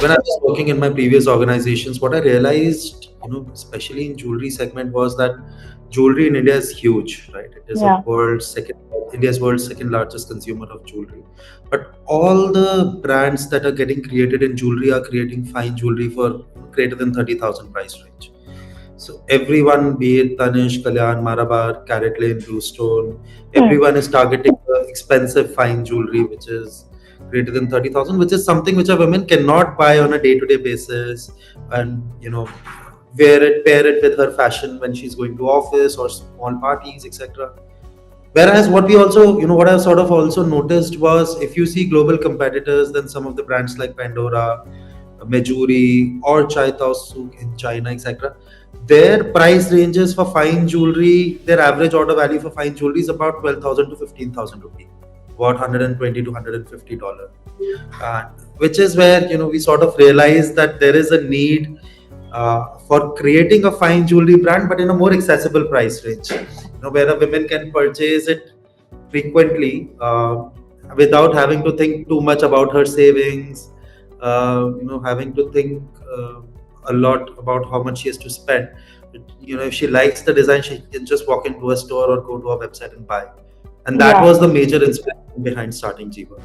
when I was working in my previous organizations, what I realized, especially in jewelry segment, was that jewelry in India is huge, right? It is a Yeah. India's world's second largest consumer of jewelry. But all the brands that are getting created in jewelry are creating fine jewelry for greater than 30,000 price range. So everyone, be it Tanish, Kalyan, Marabar, Carrot Lane, Bluestone, Hmm. everyone is targeting the expensive fine jewelry, which is greater than 30,000, which is something which a woman cannot buy on a day-to-day basis, and pair it with her fashion when she's going to office or small parties, etc. Whereas what I sort of also noticed was, if you see global competitors, then some of the brands like Pandora, Mejuri, or Chai Tao Sook in China, etc., their price ranges for fine jewelry, their average order value for fine jewelry is about 12,000 to 15,000 rupees, about 120 to $150, uh, which is where we sort of realize that there is a need for creating a fine jewelry brand, but in a more accessible price range, where a women can purchase it frequently, without having to think too much about her savings, having to think a lot about how much she has to spend. If she likes the design, she can just walk into a store or go to a website and buy. And that Yeah. was the major inspiration behind starting Jiva.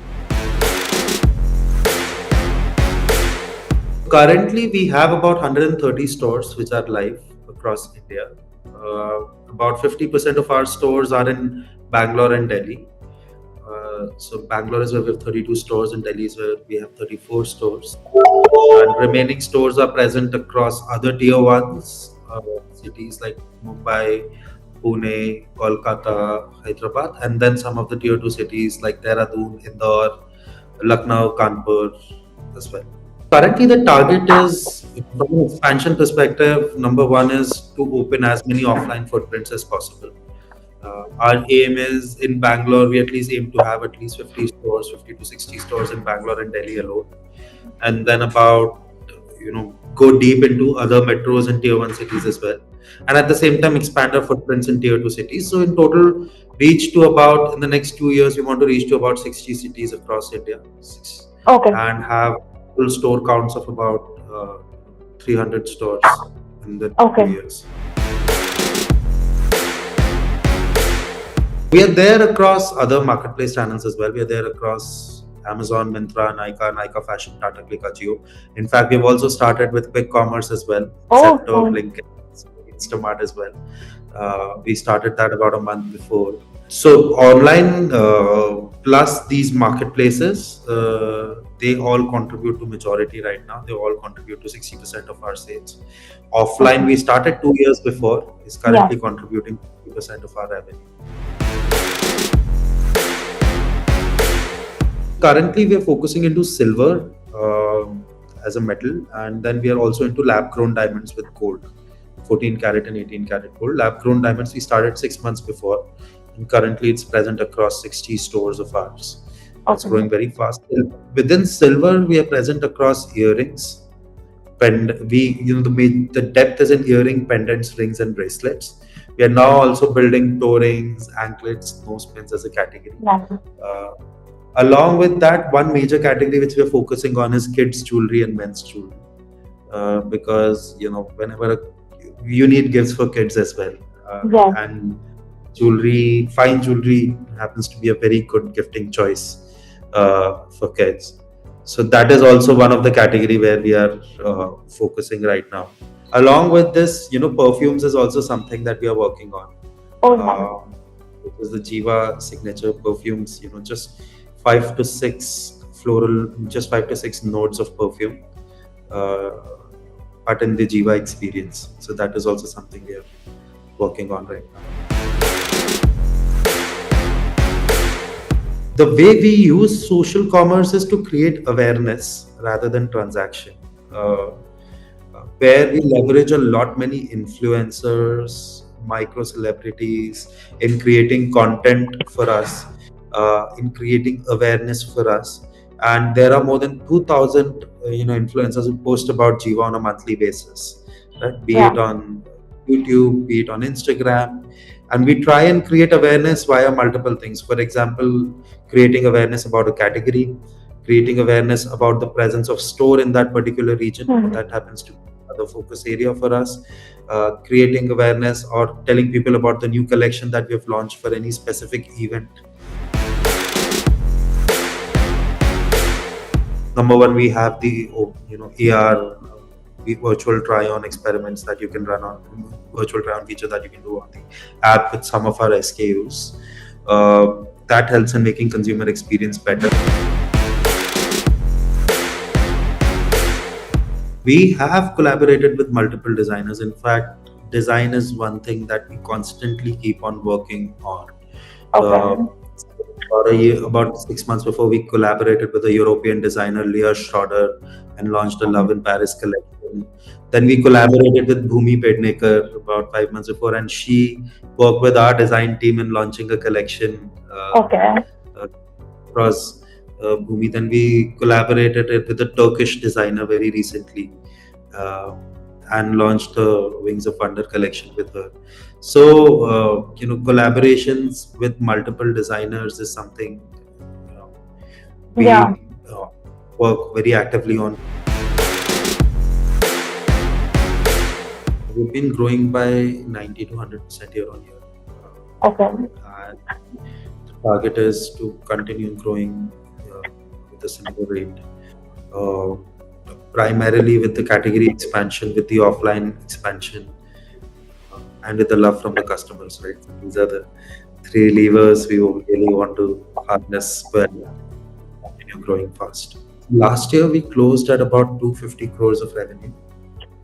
Currently, we have about 130 stores which are live across India. About 50% of our stores are in Bangalore and Delhi. So Bangalore is where we have 32 stores, and Delhi is where we have 34 stores. And remaining stores are present across other tier ones cities like Mumbai, Pune, Kolkata, Hyderabad, and then some of the tier two cities like Dehradun, Indore, Lucknow, Kanpur as well. Currently, the target is, from an expansion perspective, number one is to open as many offline footprints as possible. Our aim is, in Bangalore, we at least aim to have at least 50 stores, 50 to 60 stores in Bangalore and Delhi alone. And then go deep into other metros and tier one cities as well. And at the same time, expand our footprints in tier two cities. So in total, in the next 2 years, we want to reach to about 60 cities across India, Okay. and have full store counts of about 300 stores in the two Okay. years. We are there across other marketplace channels as well. We are there across Amazon, Myntra, Nykaa Fashion, Tata Click, Ajio. In fact, we've also started with quick commerce as well, Oh, Zepto, cool. Blinkit, Instamart as well. We started that about a month before. So online plus these marketplaces, they all contribute to majority right now. They all contribute to 60% of our sales. Offline, Okay. we started 2 years before, is Yeah. currently contributing 50% of our revenue. Currently, we are focusing into silver as a metal, and then we are also into lab grown diamonds with gold, 14 karat and 18 karat gold. Lab grown diamonds we started 6 months before, and currently it's present across 60 stores of ours. It's Okay. growing very fast. Within silver, we are present across earrings. The depth is in earring, pendants, rings, and bracelets. We are now also building toe rings, anklets, nose pins as a category. Yeah. Uh, Along with that, one major category which we are focusing on is kids jewelry and men's jewelry, because whenever you need gifts for kids as well, Yes. and fine jewelry happens to be a very good gifting choice for kids. So that is also one of the category where we are focusing right now. Along with this, perfumes is also something that we are working on. Oh, nice. Which is the Jiva signature perfumes. Just 5 to 6 nodes of perfume, uh, but in the Jiva experience. So that is also something we are working on right now. The way we use social commerce is to create awareness rather than transaction, where we leverage a lot many influencers, micro celebrities in creating content for us, in creating awareness for us. And there are more than 2,000 influencers who post about Jiva on a monthly basis, right? Be Yeah. it on YouTube, be it on Instagram, and we try and create awareness via multiple things. For example, creating awareness about a category, creating awareness about the presence of store in that particular region. Hmm. That happens to be another focus area for us. Creating awareness or telling people about the new collection that we have launched for any specific event. Number one, we have the AR virtual try-on experiments that you can run on, virtual try-on feature that you can do on the app with some of our SKUs. That helps in making consumer experience better. We have collaborated with multiple designers. In fact, design is one thing that we constantly keep on working on. Okay. About 6 months before, we collaborated with a European designer, Leah Schroeder, and launched a Love in Paris collection. Then we collaborated with Bhumi Pednekar about 5 months before, and she worked with our design team in launching a collection Okay. across Bhumi. Then we collaborated with a Turkish designer very recently and launched the Wings of Wonder collection with her. So, collaborations with multiple designers is something we Yeah. work very actively on. We've been growing by 90 to 100% year on year. Okay. And the target is to continue growing with a similar rate. Primarily with the category expansion, with the offline expansion, and with the love from the customers, right? These are the three levers we really want to harness when continue growing fast. Last year, we closed at about 250 crores of revenue.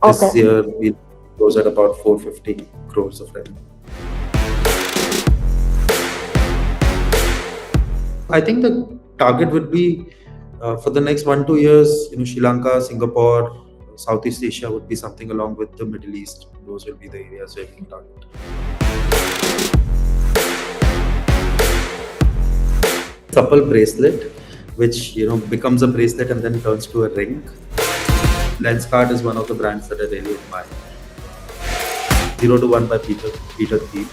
This Okay. year, we closed at about 450 crores of revenue. I think the target would be for the next 1-2 years, Sri Lanka, Singapore, Southeast Asia would be something along with the Middle East. Those will be the areas where we can target. Supple bracelet, which becomes a bracelet and then turns to a ring. Lenscard is one of the brands that I really admire. 0 to 1 by Peter Thiel.